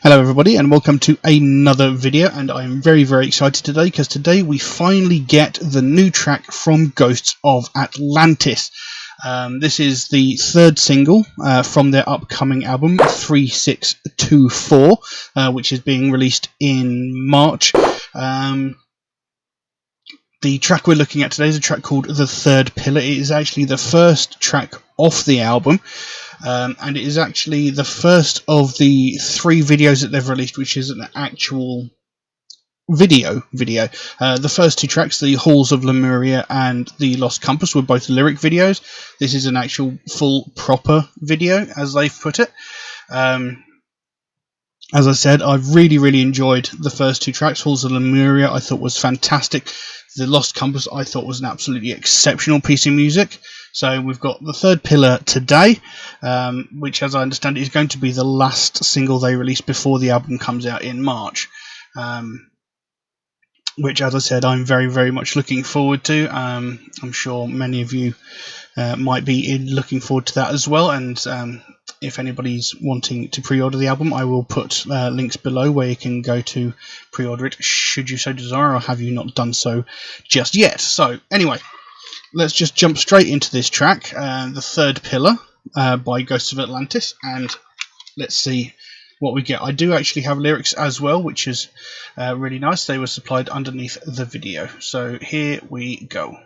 Hello everybody and welcome to another video, and I'm very excited today because today we finally get the new track from Ghosts of Atlantis. This is the third single from their upcoming album 3624, which is being released in March. The track we're looking at today is a track called The Third Pillar. It is actually the first track off the album. And it is actually the first of the 3 videos that they've released, which is an actual video. The first 2 tracks, the Halls of Lemuria and the Lost Compass, were both lyric videos. This is an actual full proper video, as they've put it. As I said, I've really enjoyed the first 2 tracks. Halls of Lemuria I thought was fantastic. The Lost Compass I thought was an absolutely exceptional piece of music. So we've got The Third Pillar today, which, as I understand it, is going to be the last single they release before the album comes out in March. Which, as I said, I'm very much looking forward to. I'm sure many of you might be looking forward to that as well. And if anybody's wanting to pre-order the album, I will put links below where you can go to pre-order it, should you so desire, or have you not done so just yet. So anyway, let's just jump straight into this track, The Third Pillar by Ghosts of Atlantis, and let's see what we get. I do actually have lyrics as well, which is really nice. They were supplied underneath the video. So here we go.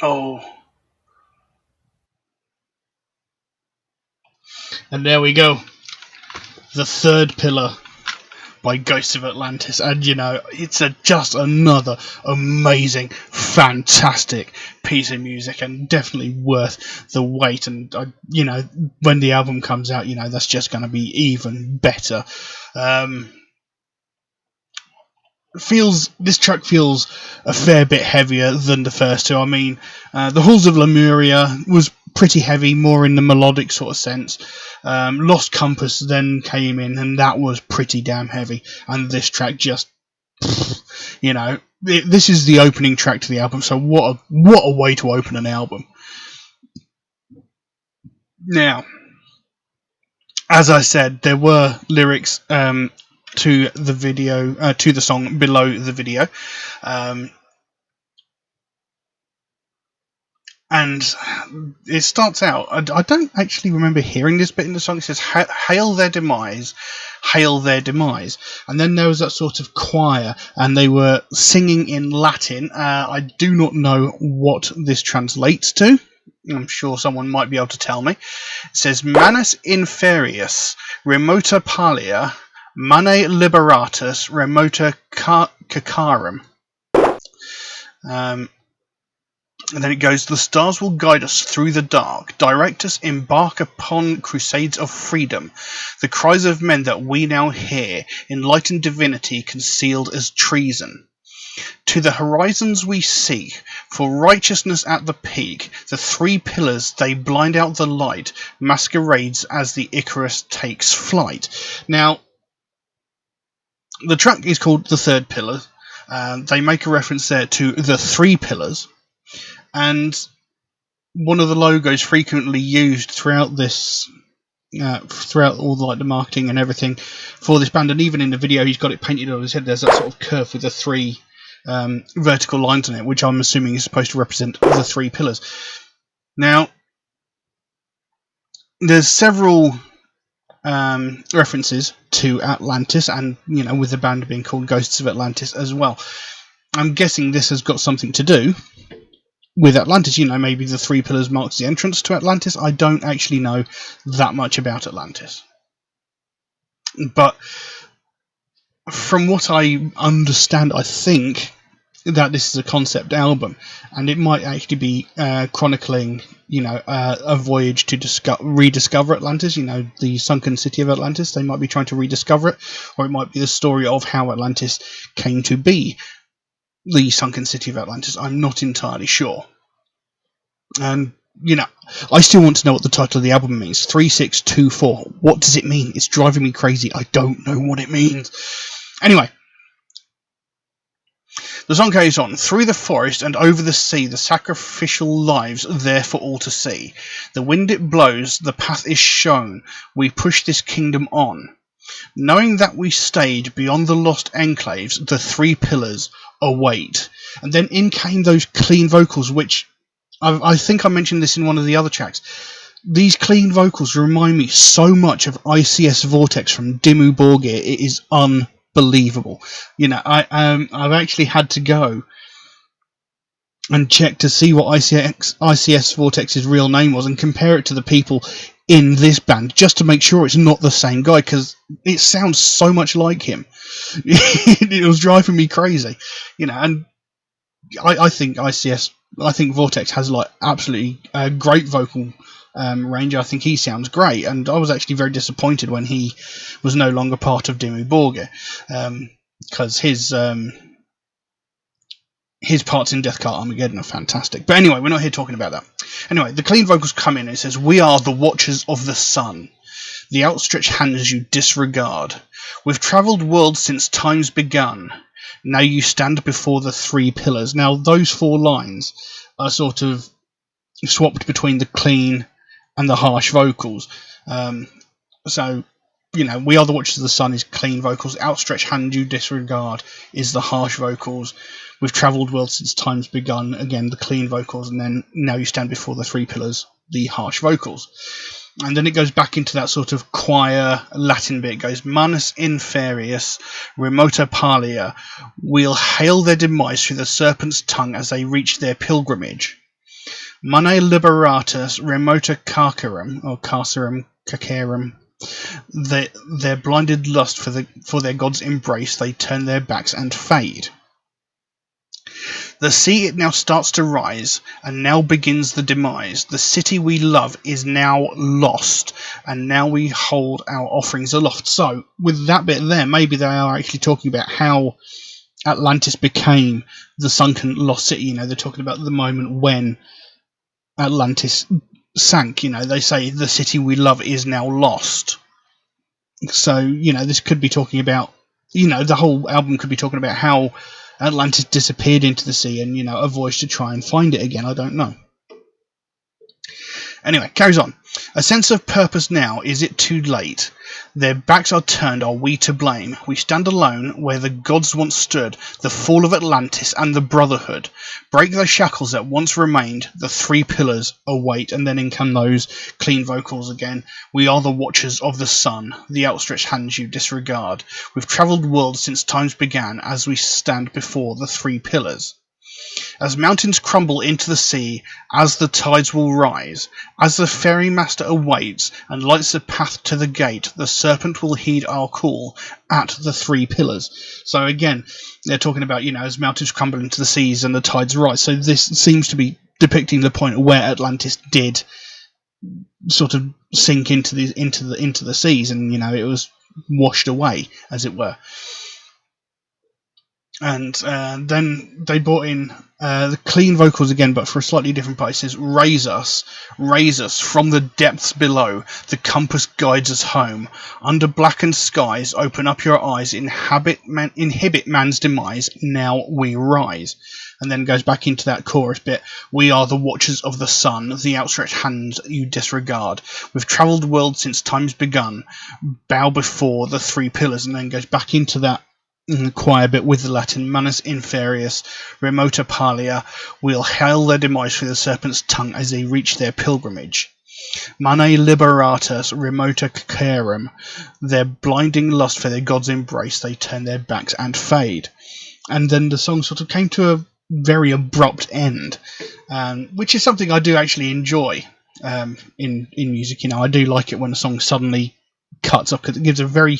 Oh, and there we go. The Third Pillar by Ghosts of Atlantis, and it's just another amazing, fantastic piece of music, and definitely worth the wait. And when the album comes out, that's just going to be even better. This track feels a fair bit heavier than the first two. I mean, the Halls of Lemuria was pretty heavy, more in the melodic sort of sense. Lost Compass then came in, and that was pretty damn heavy. And this track just, this is the opening track to the album. So what a way to open an album. Now, as I said, there were lyrics to the video, to the song below the video. And it starts out, I don't actually remember hearing this bit in the song. It says, hail their demise, hail their demise. And then there was that sort of choir, and they were singing in Latin. I do not know what this translates to. I'm sure someone might be able to tell me. It says, Manus inferius, remota palia, mane liberatus, remota cacarum. And then it goes, the stars will guide us through the dark, direct us, embark upon crusades of freedom. The cries of men that we now hear, enlighten divinity concealed as treason. To the horizons we seek, for righteousness at the peak, the three pillars, they blind out the light, masquerades as the Icarus takes flight. Now, the track is called The Third Pillar. They make a reference there to the three pillars. And one of the logos frequently used throughout this, throughout all the marketing and everything for this band, and even in the video, he's got it painted on his head. There's that sort of curve with the three vertical lines on it, which I'm assuming is supposed to represent the three pillars. Now, there's several references to Atlantis, and with the band being called Ghosts of Atlantis as well. I'm guessing this has got something to do with Atlantis. Maybe the three pillars marks the entrance to Atlantis. I don't actually know that much about Atlantis, but from what I understand, I think that this is a concept album, and it might actually be chronicling, a voyage to rediscover Atlantis. The sunken city of Atlantis. They might be trying to rediscover it, or it might be the story of how Atlantis came to be the sunken city of Atlantis. I'm not entirely sure. And, I still want to know what the title of the album means. 3624. What does it mean? It's driving me crazy. I don't know what it means. Anyway, the song carries on. Through the forest and over the sea, the sacrificial lives there for all to see. The wind it blows, the path is shown. We push this kingdom on. Knowing that we stayed beyond the lost enclaves, the three pillars await. And then in came those clean vocals, which I think I mentioned this in one of the other tracks. These clean vocals remind me so much of ICS Vortex from Dimmu Borgir. It is unbelievable. I've actually had to go and check to see what ICS Vortex's real name was and compare it to the people in this band, just to make sure it's not the same guy, because it sounds so much like him. It was driving me crazy, and I think Vortex has absolutely great vocal range. I think he sounds great, and I was actually very disappointed when he was no longer part of Dimmu Borgir, because his parts in Death Cart Armageddon are fantastic. But anyway, we're not here talking about that. Anyway, the clean vocals come in and it says, we are the watchers of the sun. The outstretched hands you disregard. We've travelled worlds since time's begun. Now you stand before the three pillars. Now, those four lines are sort of swapped between the clean and the harsh vocals. So, we are the watchers of the sun is clean vocals. Outstretched hand you disregard is the harsh vocals. We've travelled worlds since time's begun. Again, the clean vocals. And then now you stand before the three pillars, the harsh vocals. And then it goes back into that sort of choir Latin bit. It goes, Manus inferius, remota palia. We'll hail their demise through the serpent's tongue as they reach their pilgrimage. Mane liberatus remota carcerum, or carcerum cacarum. Their blinded lust for their god's embrace, they turn their backs and fade. The sea it now starts to rise, and now begins the demise. The city we love is now lost, and now we hold our offerings aloft. So, with that bit there, maybe they are actually talking about how Atlantis became the sunken lost city. You know, they're talking about the moment when Atlantis sank. You know, they say the city we love is now lost. So, you know, this could be talking about, you know, the whole album could be talking about how Atlantis disappeared into the sea and, you know, a voyage to try and find it again. I don't know. Anyway, carries on. A sense of purpose now, is it too late? Their backs are turned, are we to blame? We stand alone where the gods once stood, the fall of Atlantis and the Brotherhood. Break the shackles that once remained, the three pillars await. And then in come those clean vocals again. We are the watchers of the sun, the outstretched hands you disregard. We've travelled worlds since times began, as we stand before the three pillars. As mountains crumble into the sea, as the tides will rise, as the ferry master awaits and lights the path to the gate, the serpent will heed our call at the three pillars. So again, they're talking about, you know, as mountains crumble into the seas and the tides rise. So this seems to be depicting the point where Atlantis did sort of sink into the seas, and, you know, it was washed away, as it were. And then they brought in the clean vocals again, but for a slightly different part. It says, raise us from the depths below. The compass guides us home. Under blackened skies, open up your eyes. Inhibit man's demise. Now we rise. And then goes back into that chorus bit. We are the watchers of the sun, the outstretched hands you disregard. We've travelled worlds since time's begun. Bow before the three pillars. And then goes back into that choir bit with the Latin, manus inferius, remota palia, will hail their demise through the serpent's tongue as they reach their pilgrimage. Mane liberatus remota cacarum, their blinding lust for their god's embrace, they turn their backs and fade. And then the song sort of came to a very abrupt end, which is something I do actually enjoy in music. You know, I do like it when a song suddenly cuts off, because it gives a very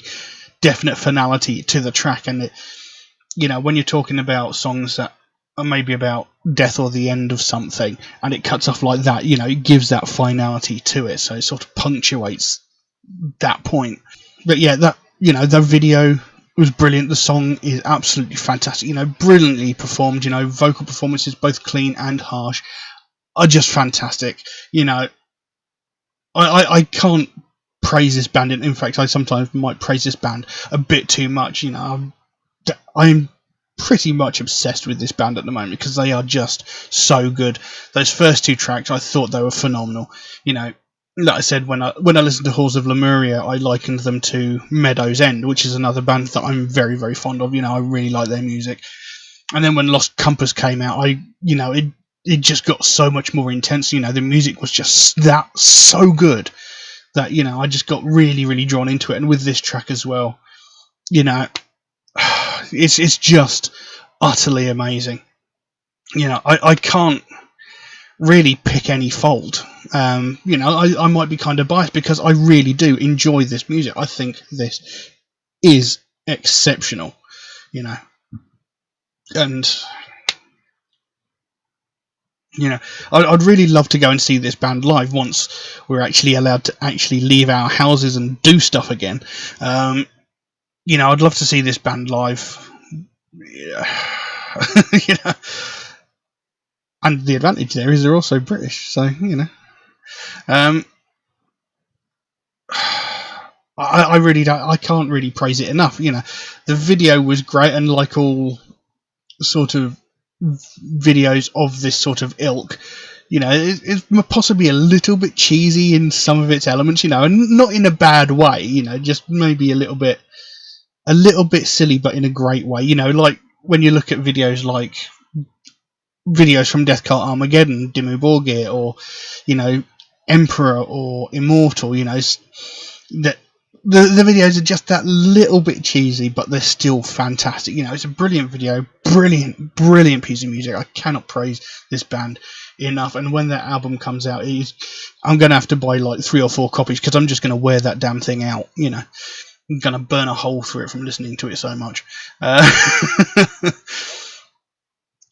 definite finality to the track. And it, you know, when you're talking about songs that are maybe about death or the end of something, and it cuts off like that, you know, it gives that finality to it, so it sort of punctuates that point. But yeah, that, you know, the video was brilliant. The song is absolutely fantastic, you know, brilliantly performed. You know, vocal performances, both clean and harsh, are just fantastic. You know, I can't praise this band. In fact, I sometimes might praise this band a bit too much. You know, I'm pretty much obsessed with this band at the moment, because they are just so good. Those first two tracks, I thought they were phenomenal. You know, like I said, when I listened to Halls of Lemuria, I likened them to Meadow's End, which is another band that I'm very, very fond of. You know, I really like their music. And then when Lost Compass came out, it just got so much more intense. You know, the music was just that so good that, you know, I just got really, really drawn into it. And with this track as well, you know, it's just utterly amazing. You know, I can't really pick any fault. You know, I might be kind of biased, because I really do enjoy this music. I think this is exceptional, you know. And, you know, I'd really love to go and see this band live once we're actually allowed to actually leave our houses and do stuff again. You know, I'd love to see this band live. Yeah. You know, and the advantage there is they're also British, so, you know. I really don't. I can't really praise it enough. You know, the video was great, and like all sort of videos of this sort of ilk, you know, it's possibly a little bit cheesy in some of its elements. You know, and not in a bad way. You know, just maybe a little bit silly, but in a great way. You know, like when you look at videos like videos from Death Cult Armageddon, Dimmu Borgir, or, you know, Emperor or Immortal, you know, that the videos are just that little bit cheesy, but they're still fantastic. You know, it's a brilliant video, brilliant piece of music. I cannot praise this band enough. And when that album comes out, I'm going to have to buy like 3 or 4 copies, because I'm just going to wear that damn thing out, you know. I'm going to burn a hole through it from listening to it so much.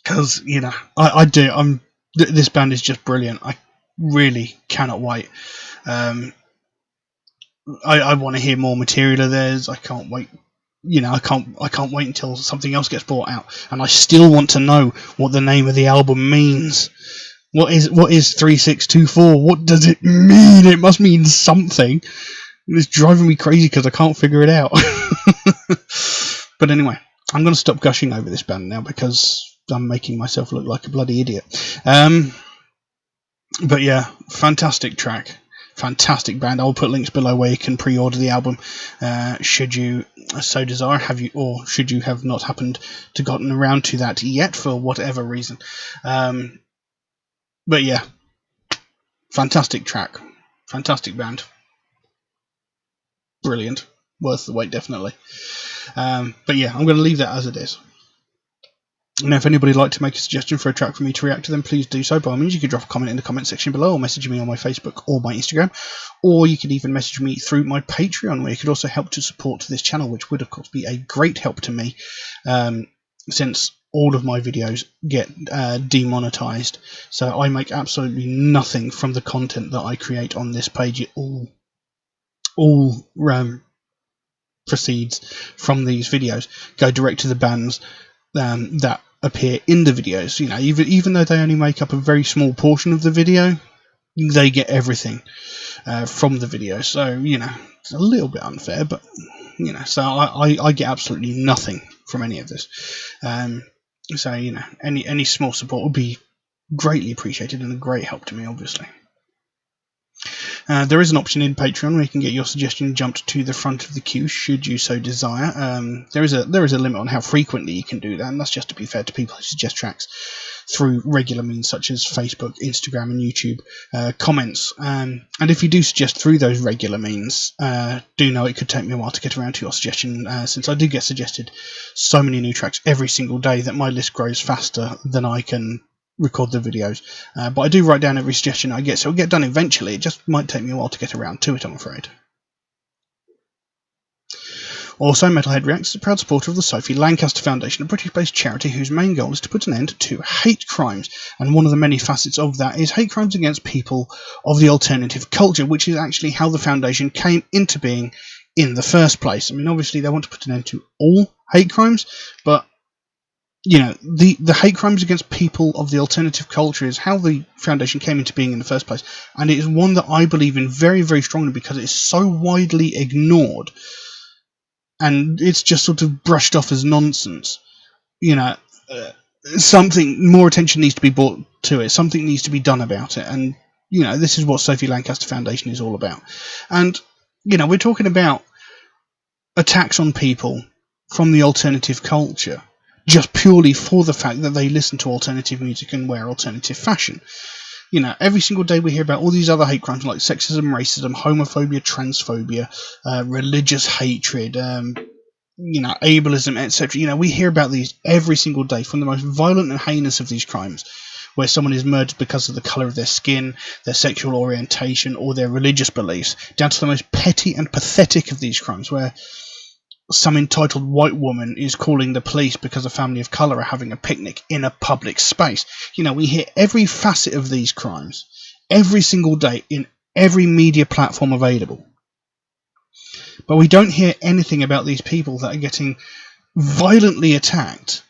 Because, you know, I do. This band is just brilliant. I really cannot wait. I want to hear more material of theirs. I can't wait. You know, I can't wait until something else gets brought out, and I still want to know what the name of the album means. What is 3624? What does it mean? It must mean something. It's driving me crazy because I can't figure it out. But anyway, I'm going to stop gushing over this band now, because I'm making myself look like a bloody idiot. But yeah, fantastic track. Fantastic band. I'll put links below where you can pre-order the album, should you so desire. Should you have not happened to gotten around to that yet for whatever reason. But yeah, fantastic track, fantastic band, brilliant, worth the wait, definitely. But yeah, I'm going to leave that as it is. Now, if anybody would like to make a suggestion for a track for me to react to, then please do so. By all means, you can drop a comment in the comment section below, or message me on my Facebook or my Instagram, or you can even message me through my Patreon, where you could also help to support this channel, which would, of course, be a great help to me, since all of my videos get demonetized. So I make absolutely nothing from the content that I create on this page. It all proceeds from these videos, go direct to the bands that appear in the videos. You know, even though they only make up a very small portion of the video, they get everything from the video. So, you know, it's a little bit unfair, but, you know, so I get absolutely nothing from any of this. So, you know, any small support would be greatly appreciated and a great help to me, obviously. There is an option in Patreon where you can get your suggestion jumped to the front of the queue, should you so desire. There is a limit on how frequently you can do that, and that's just to be fair to people who suggest tracks through regular means such as Facebook, Instagram, and YouTube comments. And if you do suggest through those regular means, do know it could take me a while to get around to your suggestion, since I do get suggested so many new tracks every single day that my list grows faster than I can record the videos. But I do write down every suggestion I get, so it'll get done eventually. It just might take me a while to get around to it, I'm afraid. Also, Metalhead Reacts is a proud supporter of the Sophie Lancaster Foundation, a British-based charity whose main goal is to put an end to hate crimes. And one of the many facets of that is hate crimes against people of the alternative culture, which is actually how the foundation came into being in the first place. I mean, obviously they want to put an end to all hate crimes, but you know, the hate crimes against people of the alternative culture is how the foundation came into being in the first place. And it is one that I believe in very, very strongly, because it is so widely ignored. And it's just sort of brushed off as nonsense. You know, something more attention needs to be brought to it. Something needs to be done about it. And, you know, this is what Sophie Lancaster Foundation is all about. And, you know, we're talking about attacks on people from the alternative culture, just purely for the fact that they listen to alternative music and wear alternative fashion. You know, every single day we hear about all these other hate crimes like sexism, racism, homophobia, transphobia, religious hatred, you know, ableism, etc. You know, we hear about these every single day, from the most violent and heinous of these crimes, where someone is murdered because of the colour of their skin, their sexual orientation, or their religious beliefs, down to the most petty and pathetic of these crimes, where some entitled white woman is calling the police because a family of colour are having a picnic in a public space. You know, we hear every facet of these crimes every single day in every media platform available. But we don't hear anything about these people that are getting violently attacked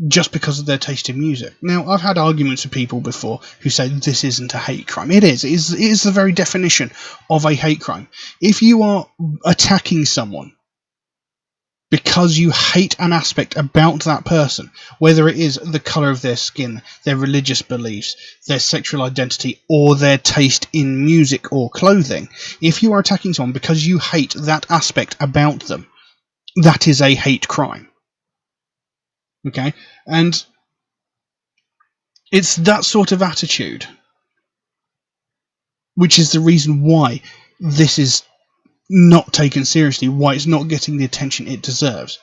just because of their taste in music. Now, I've had arguments with people before who say this isn't a hate crime. It is. It is the very definition of a hate crime. If you are attacking someone because you hate an aspect about that person, whether it is the colour of their skin, their religious beliefs, their sexual identity, or their taste in music or clothing, if you are attacking someone because you hate that aspect about them, that is a hate crime. Okay? And it's that sort of attitude which is the reason why this is not taken seriously, why it's not getting the attention it deserves.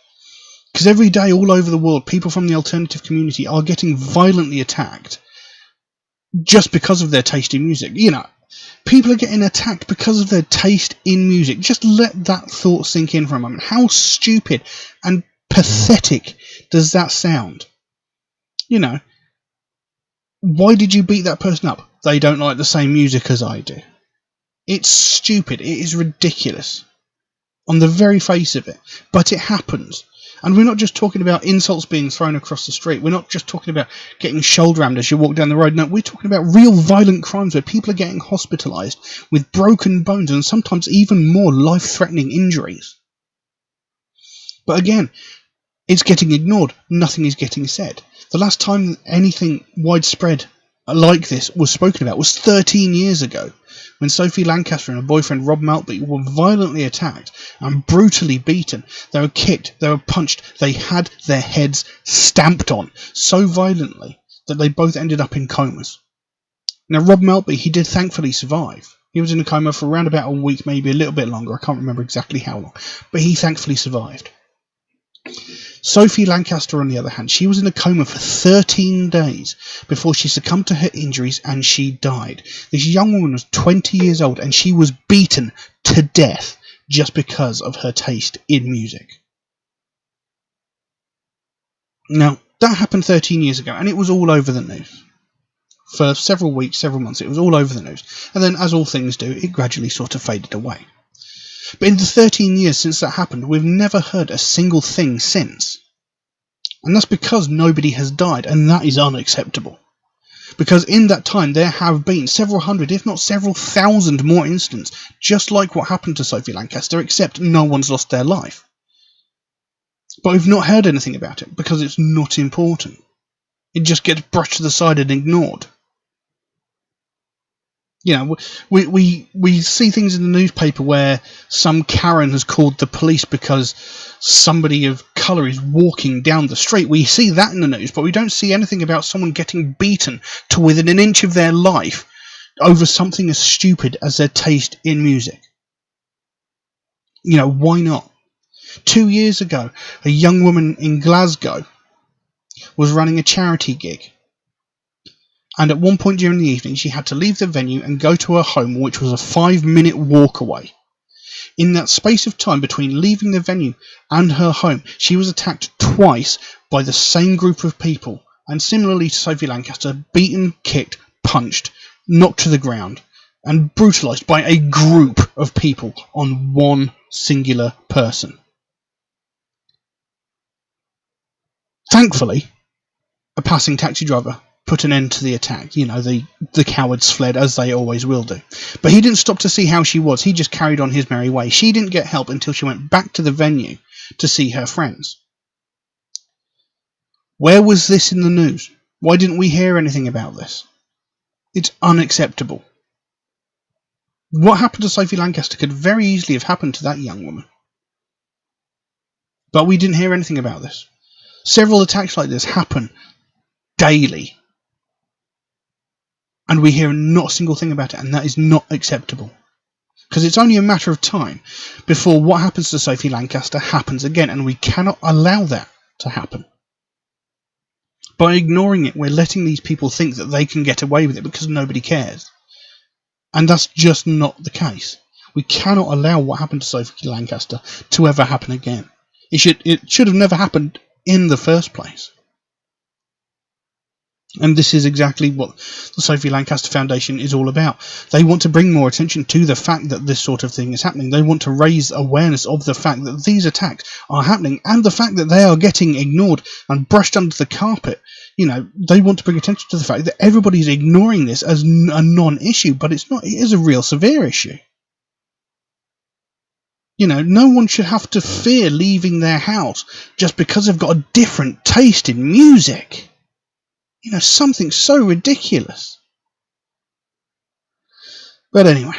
Because every day all over the world, people from the alternative community are getting violently attacked just because of their taste in music. You know, people are getting attacked because of their taste in music. Just let that thought sink in for a moment. How stupid and pathetic does that sound? You know, why did you beat that person up? They don't like the same music as I do. It's stupid. It is ridiculous on the very face of it. But it happens. And we're not just talking about insults being thrown across the street. We're not just talking about getting shoulder rammed as you walk down the road. No, we're talking about real violent crimes where people are getting hospitalised with broken bones and sometimes even more life-threatening injuries. But again, it's getting ignored. Nothing is getting said. The last time anything widespread like this was spoken about was 13 years ago, when Sophie Lancaster and her boyfriend Rob Maltby were violently attacked and brutally beaten. They were kicked, they were punched, they had their heads stamped on so violently that they both ended up in comas. Now, Rob Maltby, he did thankfully survive. He was in a coma for around about a week, maybe a little bit longer. I can't remember exactly how long, but he thankfully survived. Sophie Lancaster, on the other hand, she was in a coma for 13 days before she succumbed to her injuries and she died. This young woman was 20 years old and she was beaten to death just because of her taste in music. Now, that happened 13 years ago and it was all over the news. For several weeks, several months, it was all over the news. And then, as all things do, it gradually sort of faded away. But in the 13 years since that happened, we've never heard a single thing since. And that's because nobody has died, and that is unacceptable. Because in that time, there have been several hundred, if not several thousand more incidents, just like what happened to Sophie Lancaster, except no one's lost their life. But we've not heard anything about it, because it's not important. It just gets brushed to the side and ignored. You know, we see things in the newspaper where some Karen has called the police because somebody of colour is walking down the street. We see that in the news, but we don't see anything about someone getting beaten to within an inch of their life over something as stupid as their taste in music. You know, why not? 2 years ago, a young woman in Glasgow was running a charity gig. And at one point during the evening, she had to leave the venue and go to her home, which was a 5-minute walk away. In that space of time between leaving the venue and her home, she was attacked twice by the same group of people, and similarly to Sophie Lancaster, beaten, kicked, punched, knocked to the ground, and brutalised by a group of people on one singular person. Thankfully, a passing taxi driver put an end to the attack. You know, the cowards fled, as they always will do. But he didn't stop to see how she was. He just carried on his merry way. She didn't get help until she went back to the venue to see her friends. Where was this in the news? Why didn't we hear anything about this? It's unacceptable. What happened to Sophie Lancaster could very easily have happened to that young woman. But we didn't hear anything about this. Several attacks like this happen daily. And we hear not a single thing about it, and that is not acceptable. Because it's only a matter of time before what happens to Sophie Lancaster happens again, and we cannot allow that to happen. By ignoring it, we're letting these people think that they can get away with it because nobody cares. And that's just not the case. We cannot allow what happened to Sophie Lancaster to ever happen again. It should have never happened in the first place. And this is exactly what the Sophie Lancaster Foundation is all about. They want to bring more attention to the fact that this sort of thing is happening. They want to raise awareness of the fact that these attacks are happening and the fact that they are getting ignored and brushed under the carpet. You know, they want to bring attention to the fact that everybody's ignoring this as a non-issue, but it's not. It is a real severe issue. You know, no one should have to fear leaving their house just because they've got a different taste in music. You know, something so ridiculous. But anyway,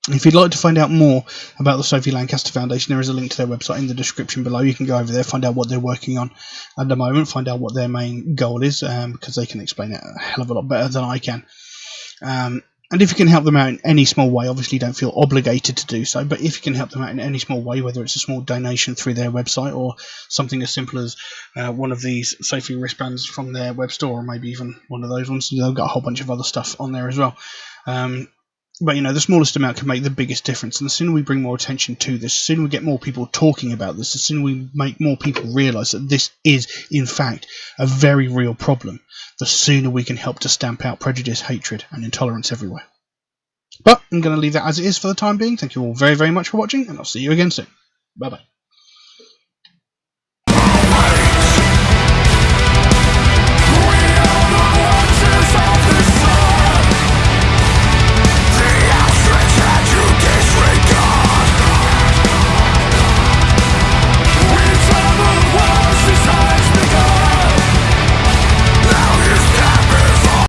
if you'd like to find out more about the Sophie Lancaster Foundation, there is a link to their website in the description below. You can go over there, find out what they're working on at the moment, find out what their main goal is, because they can explain it a hell of a lot better than I can. And if you can help them out in any small way, obviously don't feel obligated to do so, but if you can help them out in any small way, whether it's a small donation through their website or something as simple as one of these Sophie wristbands from their web store, or maybe even one of those ones, they've got a whole bunch of other stuff on there as well. But the smallest amount can make the biggest difference, and the sooner we bring more attention to this, the sooner we get more people talking about this, the sooner we make more people realise that this is, in fact, a very real problem, the sooner we can help to stamp out prejudice, hatred, and intolerance everywhere. But I'm going to leave that as it is for the time being. Thank you all very, very much for watching, and I'll see you again soon. Bye-bye.